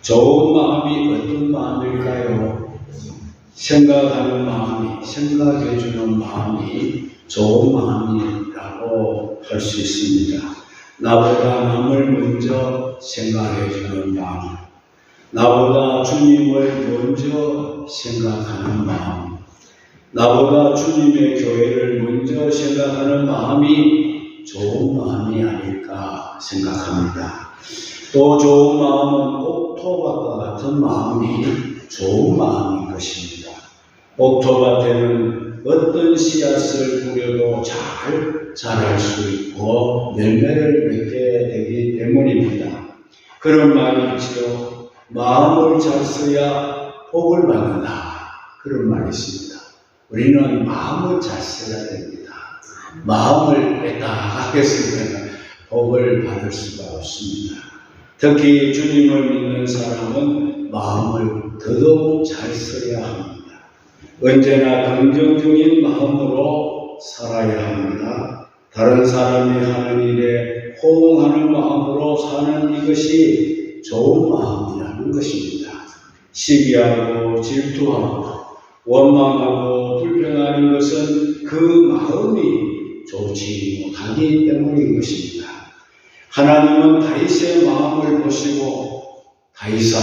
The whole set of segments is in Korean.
좋은 마음이 어떤 마음일까요? 생각하는 마음이, 생각해주는 마음이 좋은 마음이라고 할 수 있습니다. 나보다 남을 먼저 생각해주는 마음, 나보다 주님을 먼저 생각하는 마음, 나보다 주님의 교회를 먼저 생각하는 마음이 좋은 마음이 아닐까 생각합니다. 또 좋은 마음은 옥토밭과 같은 마음이 좋은 마음인 것입니다. 옥토밭에는 어떤 씨앗을 뿌려도 잘 자랄 수 있고 열매를 맺게 되기 때문입니다. 그런 말이 있지요. 마음을 잘 써야 복을 받는다. 그런 말이 있습니다. 우리는 마음을 잘 써야 됩니다. 마음을 뺐다 했으면 복을 받을 수가 없습니다. 특히 주님을 믿는 사람은 마음을 더더욱 잘 써야 합니다. 언제나 긍정적인 마음으로 살아야 합니다. 다른 사람이 하는 일에 호응하는 마음으로 사는 이것이 좋은 마음이라는 것입니다. 시기하고 질투하고 원망하고 불평하는 것은 그 마음이 좋지 못하기 때문인 것입니다. 하나님은 다윗의 마음을 보시고 다윗아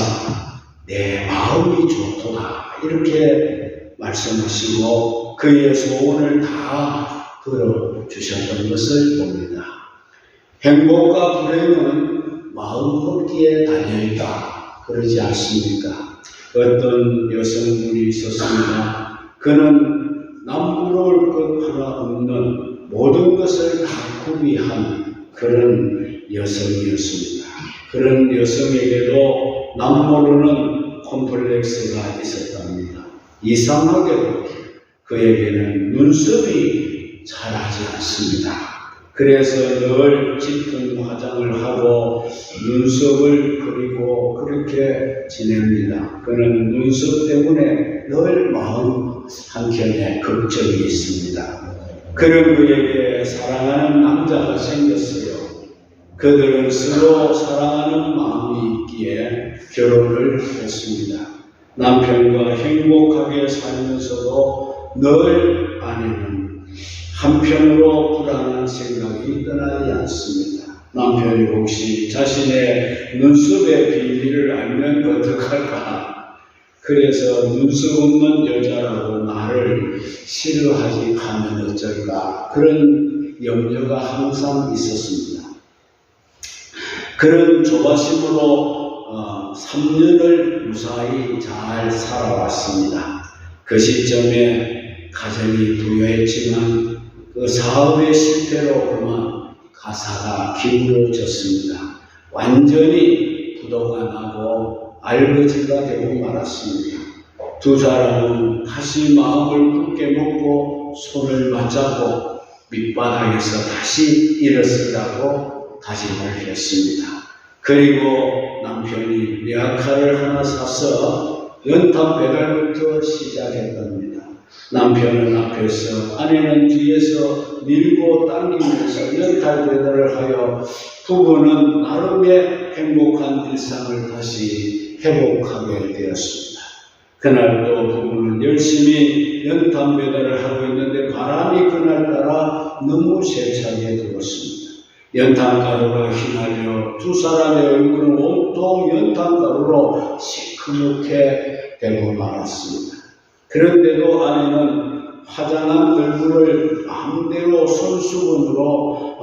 내 마음이 좋도다 이렇게 말씀하시고 그의 소원을 다 들어주셨던 것을 봅니다. 행복과 불행은 마음 먹기에 달려있다 그러지 않습니까? 어떤 여성분이 있었습니다. 그는 남부러울 것 하나 없는 모든 것을 다 구비한 그런 여성이었습니다. 그런 여성에게도 남모르는 콤플렉스가 있었답니다. 이상하게도 그에게는 눈썹이 자라지 않습니다. 그래서 늘 짙은 화장을 하고 눈썹을 그리고 그렇게 지냅니다. 그는 눈썹 때문에 늘 마음 한켠에 걱정이 있습니다. 그런 그에게 사랑하는 남자가 생겼어요. 그들은 서로 사랑하는 마음이 있기에 결혼을 했습니다. 남편과 행복하게 살면서도 늘 아내는 한편으로 불안한 생각이 떠나지 않습니다. 남편이 혹시 자신의 눈썹의 비밀을 알면 어떡할까? 그래서 눈썹 없는 여자라고 나를 싫어하지 하면 어쩔까? 그런 염려가 항상 있었습니다. 그런 조바심으로 3년을 무사히 잘 살아왔습니다. 그 시점에 가정이 부유했지만 그 사업의 실패로 그만 가사가 기울어졌습니다. 완전히 부도가 나고 알거지가 되고 말았습니다. 두 사람은 다시 마음을 굳게 먹고 손을 맞잡고 밑바닥에서 다시 일어서라고 다짐을 했습니다. 그리고 남편이 리아카를 하나 사서 연탄 배달부터 시작했답니다. 남편은 앞에서 아내는 뒤에서 밀고 당기면서 연탄 배달을 하여 부부는 나름의 행복한 일상을 다시 회복하게 되었습니다. 그날도 부부는 열심히 연탄 배달을 하고 있는데 바람이 그날따라 너무 세차게 들었습니다. 연탄가루가 휘날려 두 사람의 얼굴은 온통 연탄가루로 시커멓게 되고 말았습니다. 그런데도 아내는 화장한 얼굴을 마음대로 수건으로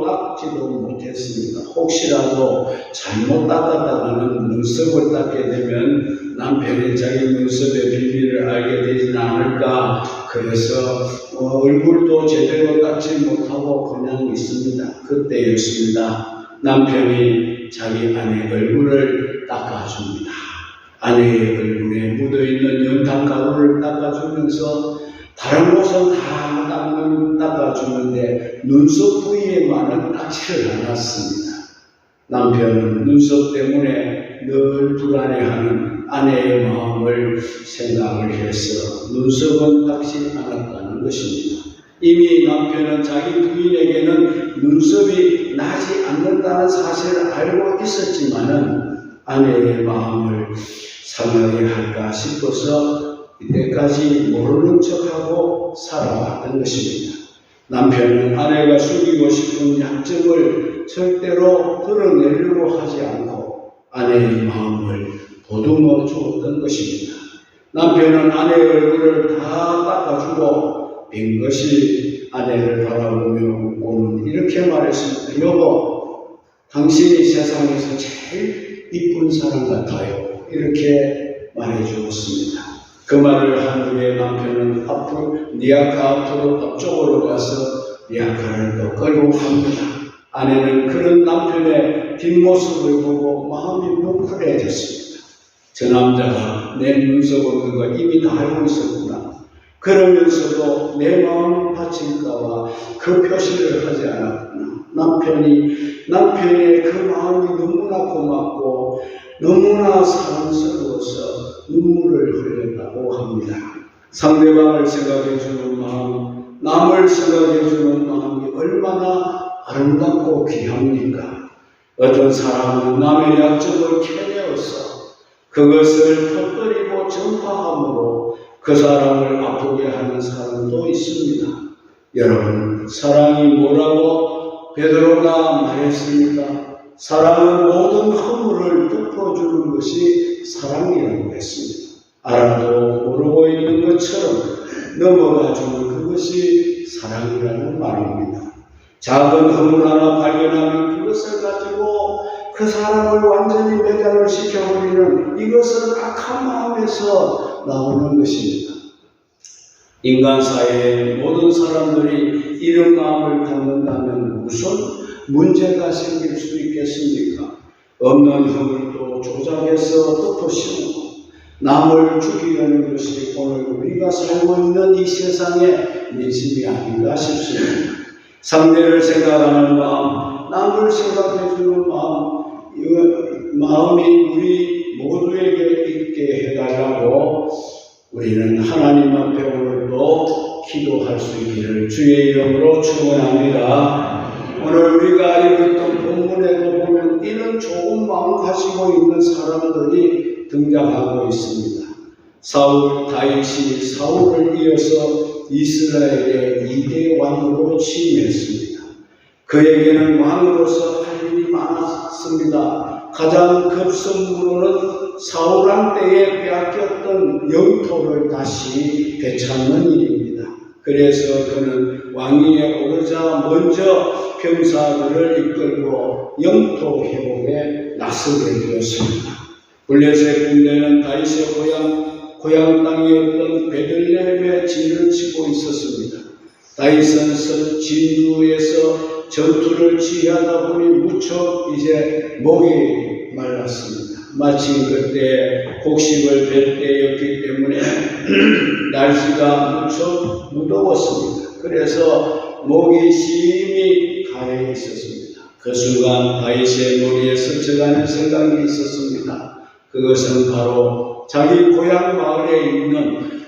닦지도 못했습니다. 혹시라도 잘못 닦았다가는 눈썹을 닦게 되면 남편이 자기 눈썹의 비밀을 알게 되지는 않을까. 그래서 얼굴도 제대로 닦지 못하고 그냥 있습니다. 그때였습니다. 남편이 자기 아내 얼굴을 닦아줍니다. 아내의 얼굴에 묻어있는 연탄가루를 닦아주면서 다른 곳은 다 닦아주는데 눈썹 부위에만은 닦지를 않았습니다. 남편은 눈썹 때문에 늘 불안해하는 아내의 마음을 생각을 해서 눈썹은 닦지 않았다는 것입니다. 이미 남편은 자기 부인에게는 눈썹이 나지 않는다는 사실을 알고 있었지만은 아내의 마음을 상하게 할까 싶어서 이때까지 모르는 척하고 살아왔던 것입니다. 남편은 아내가 숨기고 싶은 약점을 절대로 드러내려고 하지 않고 아내의 마음을 보듬어 주었던 것입니다. 남편은 아내의 얼굴을 다 닦아주고 빙긋이 아내를 바라보며 웃고는 이렇게 말했습니다. 여보, 당신이 세상에서 제일 이쁜 사람 같아요. 이렇게 말해주었습니다. 그 말을 한 후에 남편은 리아카 앞쪽으로 가서 리아카를 또 끌고 갑니다. 아내는 그런 남편의 뒷모습을 보고 마음이 뭉클해졌습니다. 저 남자가 내 눈썹 없는 거 이미 다 알고 있었구나. 그러면서도 내 마음이 다칠까봐 그 표시를 하지 않았구나. 남편의 그 마음이 너무나 고맙고 너무나 사랑스러워서 눈물을 흘렸다고 합니다. 상대방을 생각해주는 마음, 남을 생각해주는 마음이 얼마나 아름답고 귀합니까? 어떤 사람은 남의 약점을 캐내어서 그것을 터뜨리고 전파함으로 그 사람을 아프게 하는 사람도 있습니다. 여러분, 사랑이 뭐라고 베드로가 말했습니까? 사랑은 모든 허물을 덮어주는 것이 사랑이라고 했습니다. 알아도 모르고 있는 것처럼 넘어가주는 그것이 사랑이라는 말입니다. 작은 허물 하나 발견하면 그것을 가지고 그 사람을 완전히 매장을 시켜버리는 이것은 악한 마음에서 나오는 것입니다. 인간 사회의 모든 사람들이 이런 마음을 갖는다면 무슨 문제가 생길 수 있겠습니까? 없는 허물도 조작해서 덮어씌우고 남을 죽이려는 것이 오늘 우리가 살고 있는 이 세상의 모습이 아닌가 싶습니다. 상대를 생각하는 마음, 남을 생각해주는 마음이 우리 모두에게 있게 해달라고 우리는 하나님 앞에 오늘도 기도할 수 있기를 주의 이름으로 축원합니다. 오늘 우리가 읽었던 본문에도 보면 이런 좋은 마음 가지고 있는 사람들이 등장하고 있습니다. 다윗이 사울을 이어서 이스라엘의 2대 왕으로 취임했습니다. 그에게는 왕으로서 할 일이 많았습니다. 가장 급선무로는 사울왕 때에 빼앗겼던 영토를 다시 되찾는 일입니다. 그래서 그는 왕위에 오르자 먼저 병사들을 이끌고 영토 회복에 나서게 되었습니다. 블레셋 군대는 다윗의 고향 땅이었던 베들레헴에 진을 치고 있었습니다. 다윗은 진루에서 전투를 지휘하다 보니 무척 이제 목이 말랐습니다. 마침 그때 곡식을 벨 때였기 때문에 날씨가 무척 무더웠습니다. 그래서 목이 심히 가해 있었습니다. 그 순간 다윗의 머리에 스쳐가는 생각이 있었습니다. 그것은 바로 자기 고향 마을에 있는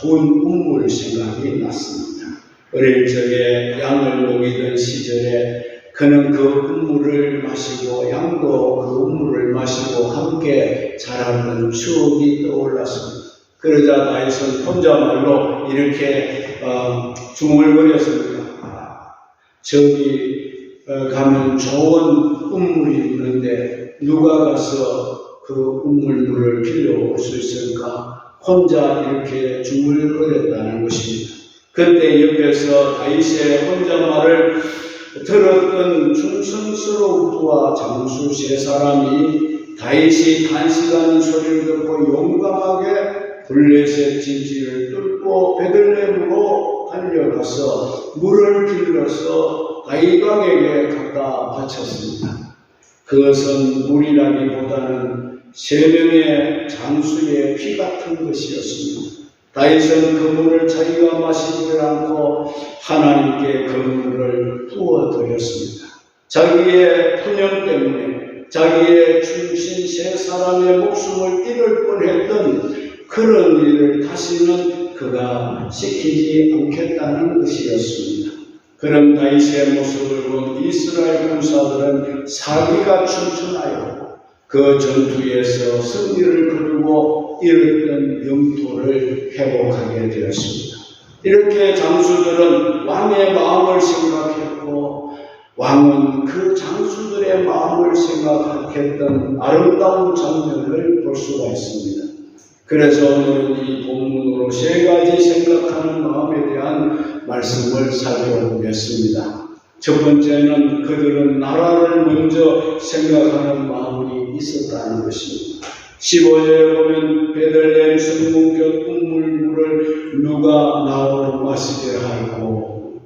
좋은 우물 생각이 났습니다. 어릴 적에 양을 먹이던 시절에 그는 그 우물을 마시고 양도 그 우물을 마시고 함께 자라는 추억이 떠올랐습니다. 그러자 다윗은 혼자말로 이렇게 중얼거렸습니다. 저기 가면 좋은 우물이 있는데 누가 가서 그 우물물을 빌려올 수 있을까? 혼자 이렇게 중얼거렸다는 것입니다. 그때 옆에서 다윗의 혼잣말을 들었던 충성스러운 부하 장수 3사람이 다윗이 단식하는 소리를 듣고 용감하게 블레셋 진지를 뚫고 베들레헴으로 달려가서 물을 길러서 다윗 왕에게 갖다 바쳤습니다. 그것은 물이라기보다는 3명의 장수의 피 같은 것이었습니다. 다윗은 그 물을 자기가 마시지 않고 하나님께 그 물을 부어드렸습니다. 자기의 푸념 때문에 자기의 충신 3사람의 목숨을 잃을 뻔했던 그런 일을 다시는 그가 시키지 않겠다는 것이었습니다. 그런 다윗의 모습을 본 이스라엘 군사들은 사기가 춘천하여 그 전투에서 승리를 거두고 잃었던 영토를 회복하게 되었습니다. 이렇게 장수들은 왕의 마음을 생각했고 왕은 그 장수들의 마음을 생각했던 아름다운 장면을 볼 수가 있습니다. 그래서 오늘은 이 본문으로 세 가지 생각하는 마음에 대한 말씀을 살펴보겠습니다. 첫 번째는 그들은 나라를 먼저 생각하는 마음이 있었다는 것입니다. 15절에 보면 베들레헴 성문곁 운물물을 누가 나로 마시게 하고,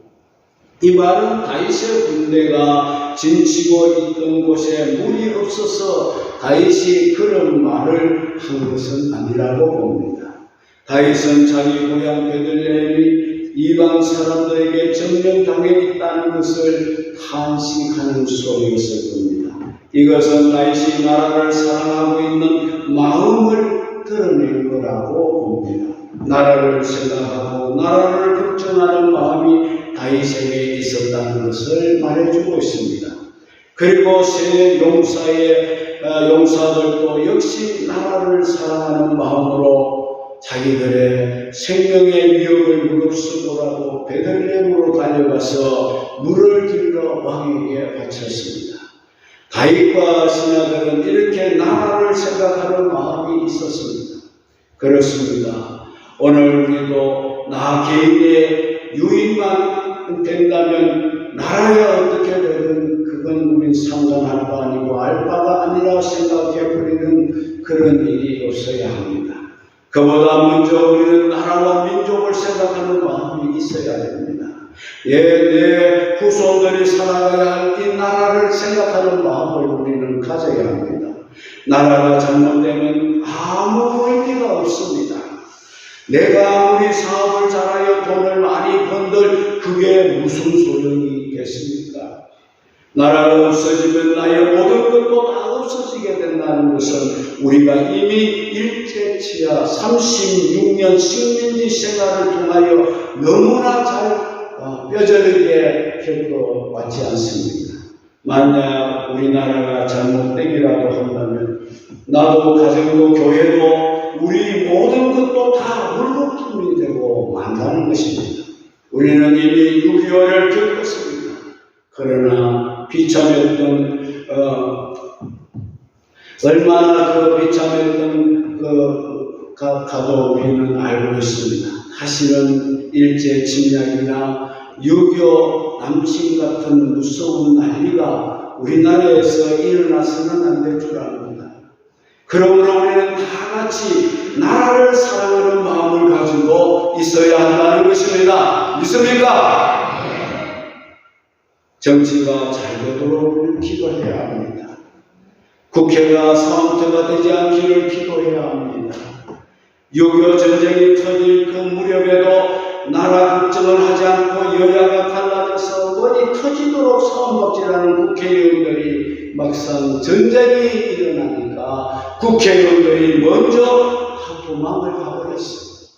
이 말은 다윗의 군대가 진치고 있던 곳에 물이 없어서 다윗이 그런 말을 한 것은 아니라고 봅니다. 다윗은 자기 고향 베들레헴이 이방 사람들에게 점령당해 있다는 것을 탄식하는 소리였을 겁니다. 이것은 다윗이 나라를 사랑하고 있는 마음을 드러낸 거라고 봅니다. 나라를 생각하고 나라를 걱정하는 마음이 다윗에게 있었다는 것을 말해주고 있습니다. 그리고 세 용사들도 역시 나라를 사랑하는 마음으로 자기들의 생명의 위협을 무릅쓰고라도 베들레헴으로 달려가서 물을 길러 왕에게 바쳤습니다. 다윗과 신하들은 이렇게 나라를 생각하는 마음이 있었습니다. 그렇습니다. 오늘 우리도 나 개인의 유익만 된다면 나라야 어떻게 되든 그건 우린 상관할 바 아니고 알 바가 아니라 생각해버리는 그런 일이 없어야 합니다. 그보다 먼저 우리는 나라와 민족을 생각하는 마음이 있어야 됩니다. 내 후손들이 살아가야 할 이 나라를 생각하는 마음을 우리는 가져야 합니다. 나라가 잘못되면 아무 의미가 없습니다. 내가 아무리 사업을 잘하여 돈을 많이 번들 그게 무슨 소용이 있겠습니까? 나라가 없어지면 나의 모든 것도 다 없어지게 된다는 것은 우리가 이미 일제치하 36년 식민지 생활을 통하여 너무나 잘 뼈저리게 겪어왔지 않습니까? 만약 우리나라가 잘못되기라도 한다면 나도 가정도 교회도 우리 모든 것도 다 물거품이 되고 만다는 것입니다. 우리는 이미 6.25를 겪었습니다. 그러나 비참했던 얼마나 그 비참했던 가도 우리는 알고 있습니다. 사실은 일제 침략이나 6.25 남침 같은 무서운 난리가 우리나라에서 일어나서는 안 될 줄 압니다. 그러므로 우리는 다 같이 나라를 사랑하는 마음을 가지고 있어야 한다는 것입니다. 믿습니까? 정치가 잘 되도록 우리는 기도해야 합니다. 국회가 사원터가 되지 않기를 기도해야 합니다. 6.25 전쟁이 터질 그 무렵에도 나라 걱정을 하지 않고 여야가 갈라져서 머리 터지도록 싸움박질하는 국회의원들이 막상 전쟁이 일어나니까 국회의원들이 먼저 도망을 가버렸어요.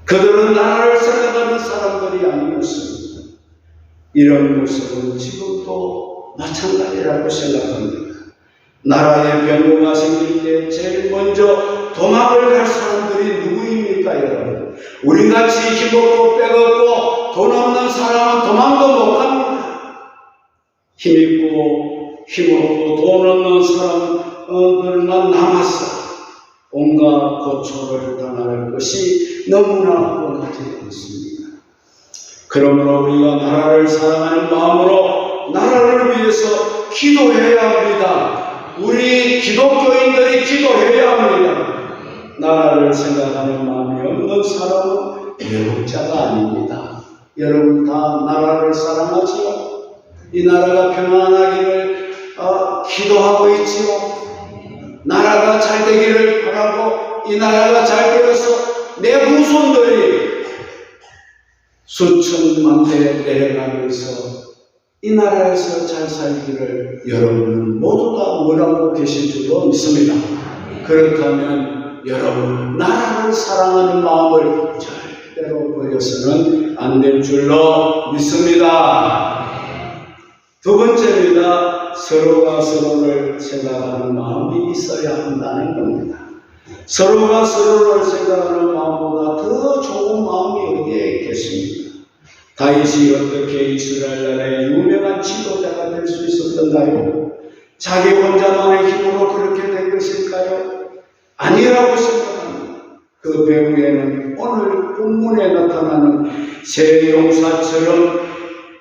그들은 나라를 생각하는 사람들이 아니었습니다. 이런 모습은 지금도 마찬가지라고 생각합니다. 나라에 변고가 생길 때 제일 먼저 도망을 갈 사람들이 누구입니까, 여러분? 우리같이 힘없고 빼없고 돈 없는 사람은 도망도 못 갑니다. 힘있고 힘없고 돈 없는 사람들만 남았어. 온갖 고초를 당할 것이 너무나 뻔하지 않습니다. 그러므로 우리가 나라를 사랑하는 마음으로 나라를 위해서 기도해야 합니다. 우리 기독교인들이 기도해야 합니다. 나라를 생각하는 마음이 없는 사람은 애국자가 아닙니다. 여러분 다 나라를 사랑하지요? 이 나라가 평안하기를 기도하고 있지요? 나라가 잘 되기를 바라고 이 나라가 잘 되어서 내 후손들이 수천만 대 내려가면서 이 나라에서 잘 살기를 여러분은 모두 다 원하고 계실 줄로 믿습니다. 그렇다면 여러분 나라를 사랑하는 마음을 절대로 버려서는 안 될 줄로 믿습니다. 두 번째입니다. 서로가 서로를 생각하는 마음이 있어야 한다는 겁니다. 서로가 서로를 생각하는 마음보다 더 좋은 마음이 어디에 있겠습니까? 다윗이 어떻게 이스라엘 나라의 유명한 지도자가 될 수 있었던가요? 자기 혼자만의 힘으로 그렇게 된 것일까요? 아니라고 생각합니다. 그 배후에는 오늘 본문에 나타나는 세 용사처럼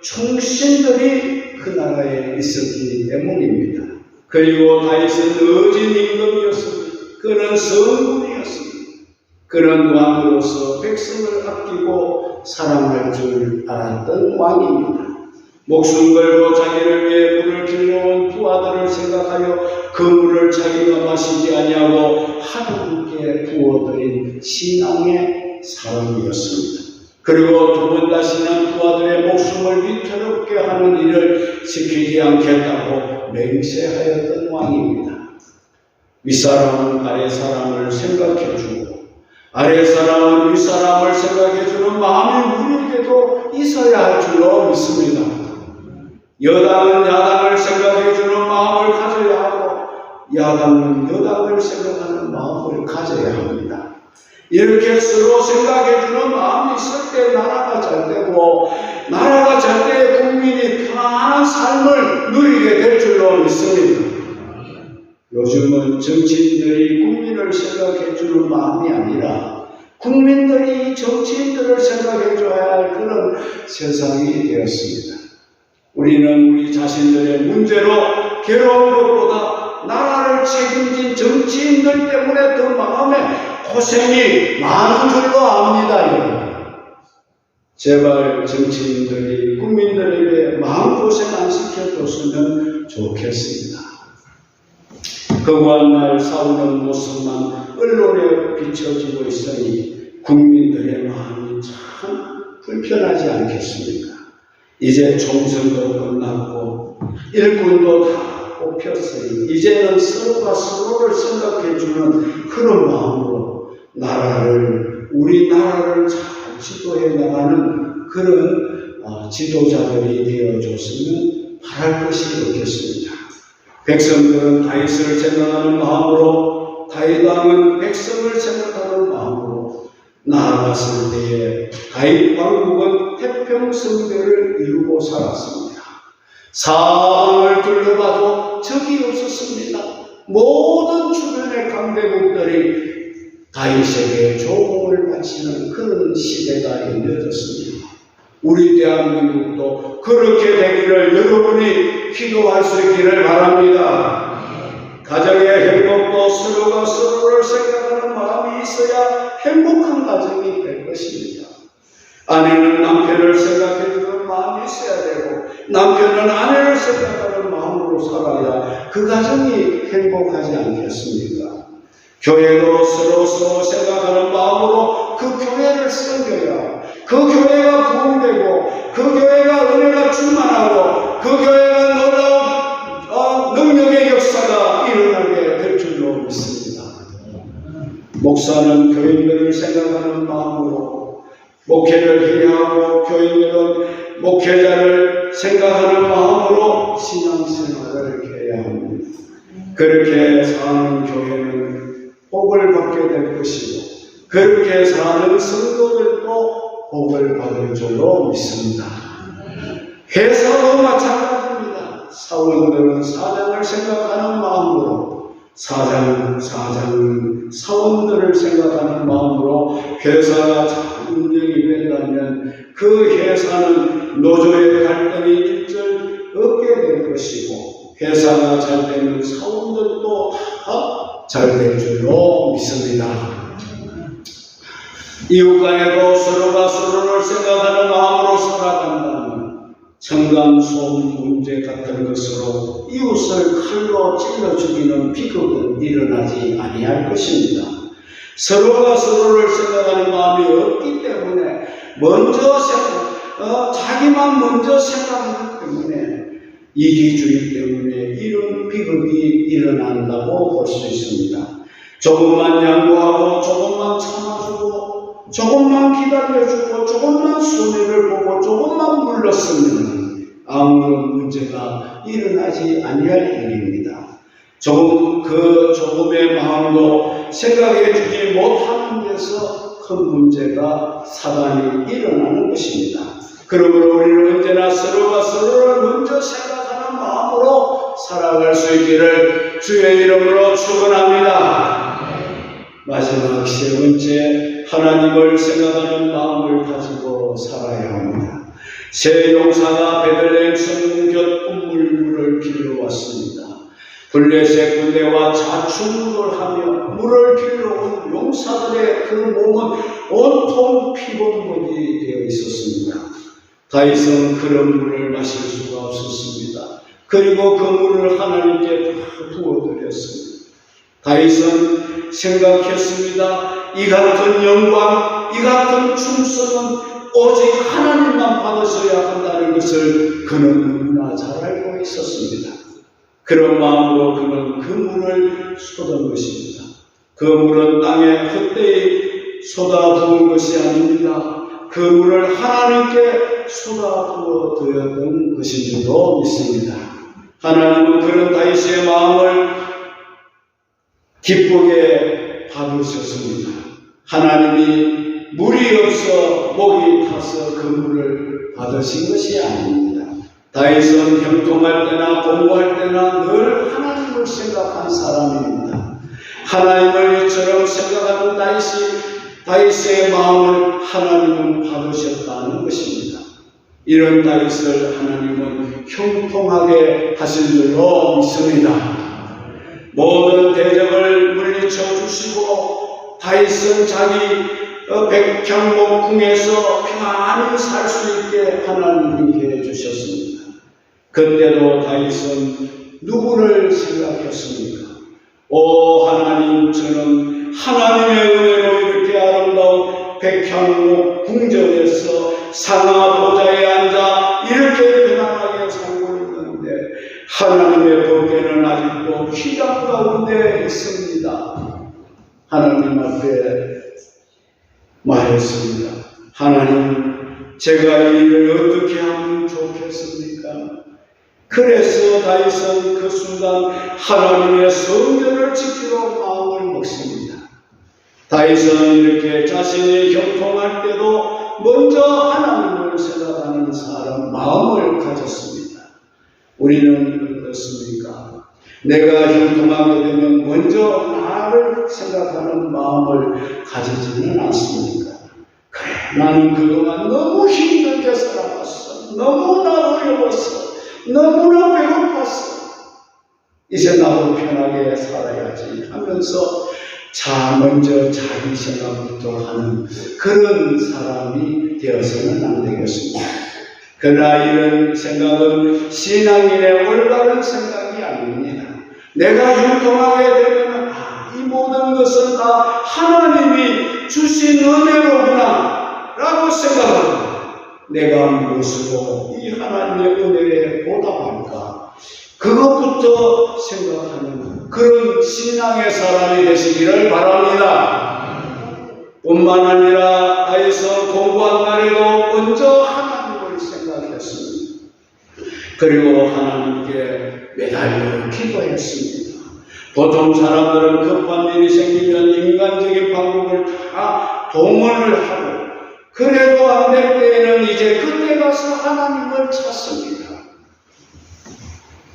충신들이 그 나라에 있었기 때문입니다. 그리고 다윗은 어진 임금이었습니다. 그는 성군이었습니다. 그는 왕으로서 백성을 아끼고 사랑할 줄 알았던 왕입니다. 목숨 걸고 자기를 위해 물을 길러온 두 아들을 생각하여 그 물을 자기가 마시지 아니하고 하나님께 부어드린 신앙의 사람이었습니다. 그리고 두 번 다시는 두 아들의 목숨을 위태롭게 하는 일을 지키지 않겠다고 맹세하였던 왕입니다. 윗사람은 아랫사람을 생각해주고 아랫사람은 윗사람을 생각해주는 마음이 우리에게도 있어야 할 줄로 믿습니다. 여당은 야당을 생각해주는 마음을 가져야 하고 야당은 여당을 생각하는 마음을 가져야 합니다. 이렇게 서로 생각해주는 마음이 있을 때 나라가 잘 되고 나라가 잘 때 국민이 편안한 삶을 누리게 될 줄로 믿습니다. 요즘은 정치인들이 국민을 생각해주는 마음이 아니라 국민들이 정치인들을 생각해줘야 할 그런 세상이 되었습니다. 우리는 우리 자신들의 문제로 괴로운 것보다 나라를 책임진 정치인들 때문에 더 마음에 고생이 많은 줄로 압니다. 여러분. 제발 정치인들이 국민들에게 마음고생 안 시켜줬으면 좋겠습니다. 그구한 날 싸우는 모습만 언론에 비춰지고 있으니 국민들의 마음이 참 불편하지 않겠습니까? 이제 총선도 끝났고 일꾼도 다 뽑혔으니 이제는 서로가 서로를 생각해주는 그런 마음으로 우리나라를 잘 지도해 나가는 그런 지도자들이 되어줬으면 바랄 것이 없겠습니다. 백성들은 다윗을 생각하는 마음으로 다윗 왕은 백성을 생각하는 마음으로 나아갔을 때에 다윗 왕국은 태평성대를 이루고 살았습니다. 사방을 둘러봐도 적이 없었습니다. 모든 주변의 강대국들이 다윗에게 조공을 바치는 그런 시대가 이어졌습니다. 우리 대한민국도 그렇게 되기를 여러분이 기도할 수 있기를 바랍니다. 가정의 행복도 서로가 서로를 생각하는 마음이 있어야 행복한 가정이 될 것입니다. 아내는 남편을 생각해주는 마음이 있어야 되고 남편은 아내를 생각하는 마음으로 살아야 그 가정이 행복하지 않겠습니까? 교회도 서로 생각하는 마음으로 그 교회를 섬겨야 그 교회가 부흥되고 그 교회가 은혜가 충만하고 그 교회가 놀라운 능력의 역사가 일어나게 될 줄로 믿습니다. 목사는 교인들을 생각하는 마음으로 목회를 해야 하고 교인들은 목회자를 생각하는 마음으로 신앙생활을 해야 합니다. 그렇게 사는 교회는 복을 받게 될 것이고 그렇게 사는 성도들도 복을 받을 줄로 믿습니다. 회사도 마찬가지입니다. 사원들은 사장을 생각하는 마음으로 사장은 사원들을 생각하는 마음으로 회사가 잘 운영이 된다면 그 회사는 노조의 갈등이 일절 없게 될 것이고 회사가 잘 되면 사원들도 다 잘 될 줄로 믿습니다. 이웃 간에도 서로가 서로를 생각하는 마음으로 살아간다면 층간소음 문제 같은 것으로 이웃을 칼로 찔러 죽이는 비극은 일어나지 아니할 것입니다. 서로가 서로를 생각하는 마음이 없기 때문에 자기만 먼저 생각하기 때문에 이기주의 때문에 이런 비극이 일어난다고 볼 수 있습니다. 조금만 양보하고 조금만 참아주고 조금만 기다려주고 조금만 손해를 보고 조금만 물렀으면 아무런 문제가 일어나지 아니할 일입니다. 조금의 마음도 생각해 주지 못하는 데서 큰 문제가 사단이 일어나는 것입니다. 그러므로 우리는 언제나 서로가 서로를 먼저 생각하는 마음으로 살아갈 수 있기를 주의 이름으로 축원합니다. 마지막 세 번째, 하나님을 생각하는 마음을 가지고 살아야 합니다. 새 용사가 베들레헴 성문 곁 운물물을 길러 왔습니다. 블레셋 군대와 자충우돌 하며 물을 길러 온 용사들의 그 몸은 온통 피범벅이 되어 있었습니다. 다윗은 그런 물을 마실 수가 없었습니다. 그리고 그 물을 하나님께 부어드렸습니다. 다윗은 생각했습니다. 이 같은 영광, 이 같은 충성은 오직 하나님만 받으셔야 한다는 것을 그는 너무나 잘 알고 있었습니다. 그런 마음으로 그는 그 물을 쏟은 것입니다. 그 물은 땅에 헛되이 쏟아부은 것이 아닙니다. 그 물을 하나님께 쏟아부어 드렸던 것인 줄로 믿습니다. 하나님은 그런 다윗의 마음을 기쁘게 받으셨습니다. 하나님이 물이 없어 목이 타서 그 물을 받으신 것이 아닙니다. 다윗은 형통할 때나 공부할 때나 늘 하나님을 생각한 사람입니다. 하나님을 이처럼 생각하는 다윗의 마음을 하나님은 받으셨다는 것입니다. 이런 다윗을 하나님은 형통하게 하신 줄로 믿습니다. 모든 대적을 물리쳐 주시고 다윗은 자기 백향목궁에서 평안히 살 수 있게 하나님께 주셨습니다. 그때도 다윗은 누구를 생각했습니까? 오 하나님, 저는 하나님의 은혜로 이렇게 아름다운 백향목 궁전에서 상하 보좌에 앉아 이렇게 편안하게 살고 있는데 하나님의 법궤는 아직도 휘장 가운데 있습니다. 하나님 앞에 말했습니다. 하나님, 제가 이 일을 어떻게 하면 좋겠습니까? 그래서 다윗은 그 순간 하나님의 성전을 지키러 마음을 먹습니다. 다윗은 이렇게 자신이 형통할 때도 먼저 하나님을 생각하는 사람 마음을 가졌습니다. 우리는 어떻습니까? 내가 형통하게 되면 먼저 나를 생각하는 마음을 가지지는 않습니까? 그래, 나는 그동안 너무 힘들게 살아왔어. 너무나 어려웠어. 너무나 배고팠어. 이제 나도 편하게 살아야지 하면서 먼저 자기 생각부터 하는 그런 사람이 되어서는 안 되겠습니다. 그러나 이런 생각은 신앙인의 올바른 생각이 아닙니다. 내가 형통하게 되면 이 모든 것은 다 하나님이 주신 은혜로구나 라고 생각합니다. 내가 무엇으로 이 하나님의 은혜에 보답할까? 그것부터 생각하는 그런 신앙의 사람이 되시기를 바랍니다. 뿐만 아니라 다윗은 공부한 날에도 먼저 하나님을 생각했습니다. 그리고 하나님께 매달려 기도했습니다. 보통 사람들은 급한 일이 생기면 인간적인 방법을 다 동원을 하고 그래도 안 될 때에는 이제 그때 가서 하나님을 찾습니다.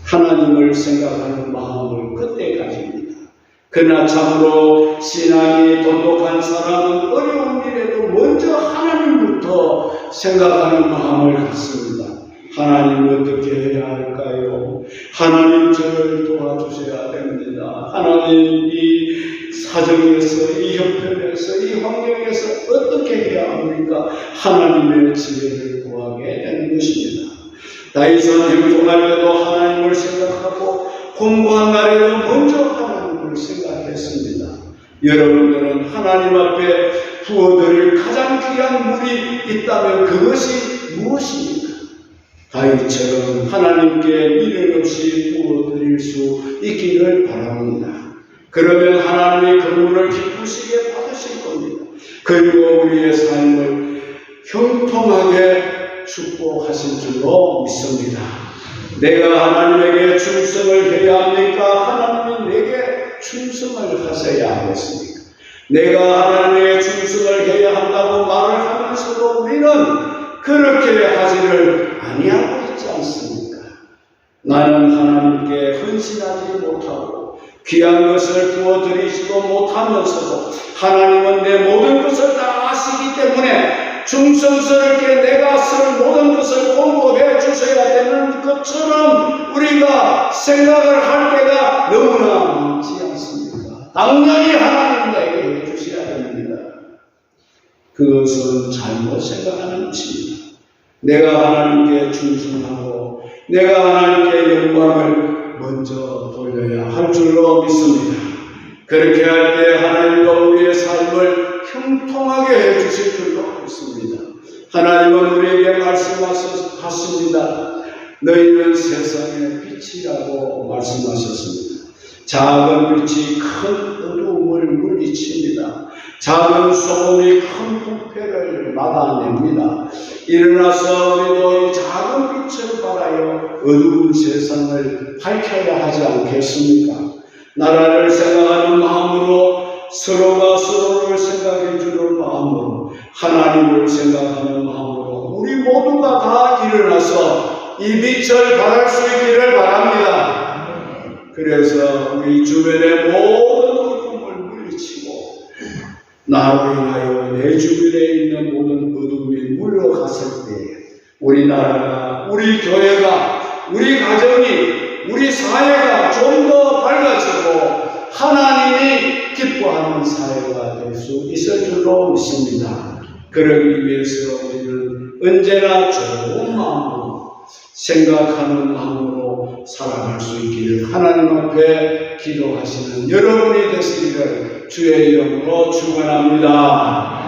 하나님을 생각하는 마음을 그때 가집니다. 그러나 참으로 신앙이 돈독한 사람은 어려운 일에도 먼저 하나님부터 생각하는 마음을 갖습니다. 하나님 어떻게 해야 할까요? 하나님 저를 도와주셔야 됩니다. 하나님 이 사정에서, 이 형편에서, 이 환경에서 어떻게 해야 합니까? 하나님의 지혜를 구하게 되는 것입니다. 다윗은 형통할 때도 하나님을 생각하고 공부한 날에도 먼저 하나님을 생각했습니다. 여러분들은 하나님 앞에 부어드릴 가장 귀한 물이 있다면 그것이 무엇입니까? 다윗처럼 하나님께 미련 없이 부어드릴 수 있기를 바랍니다. 그러면 하나님이 그 물을 기쁘시게 받으실 겁니다. 그리고 우리의 삶을 형통하게 축복하실 줄로 믿습니다. 내가 하나님에게 충성을 해야 합니까? 하나님이 내게 충성을 하셔야 하겠습니까? 내가 하나님에게 충성을 해야 한다고 말을 하면서도 우리는 그렇게 하지를 아니하고 있지 않습니까? 나는 하나님께 헌신하지 못하고 귀한 것을 부어드리지도 못하면서도 하나님은 내 모든 것을 다 아시기 때문에 충성스럽게 내가 쓸 모든 것을 공급해 주셔야 되는 것처럼 우리가 생각을 할 때가 너무나 많지 않습니까? 당연히 하나님 내게 해주셔야 됩니다. 그것은 잘못 생각하는 것입니다. 내가 하나님께 충성하고 내가 하나님께 영광을 먼저 돌려야 할 줄로 믿습니다. 그렇게 할 때 하나님과 우리의 삶을 형통하게 해주실 줄로 믿습니다. 하나님은 우리에게 말씀하셨습니다. 너희는 세상의 빛이라고 말씀하셨습니다. 작은 빛이 큰 어두움을 물리칩니다. 작은 소금이 큰 부패를 막아냅니다. 일어나서 우리도 이 작은 빛을 발하여 어두운 세상을 밝혀야 하지 않겠습니까? 나라를 생각하는 마음으로 서로가 서로를 생각해 주는 마음으로 하나님을 생각하는 마음으로 우리 모두가 다 일어나서 이 빛을 발할 수 있기를 바랍니다. 그래서 우리 주변의 모든 어둠을 물리치고 나로 인하여 내 주변에 있는 모든 어둠이 물러갔을 때 우리 나라가, 우리 교회가, 우리 가정이, 우리 사회가 좀 더 밝아지고 하나님이 기뻐하는 사회가 될 수 있을 줄로 믿습니다. 그러기 위해서 우리는 언제나 좋은 마음으로 생각하는 마음으로 살아갈 수 있기를 하나님 앞에 기도하시는 여러분이 되시기를 주의 이름으로 축원합니다.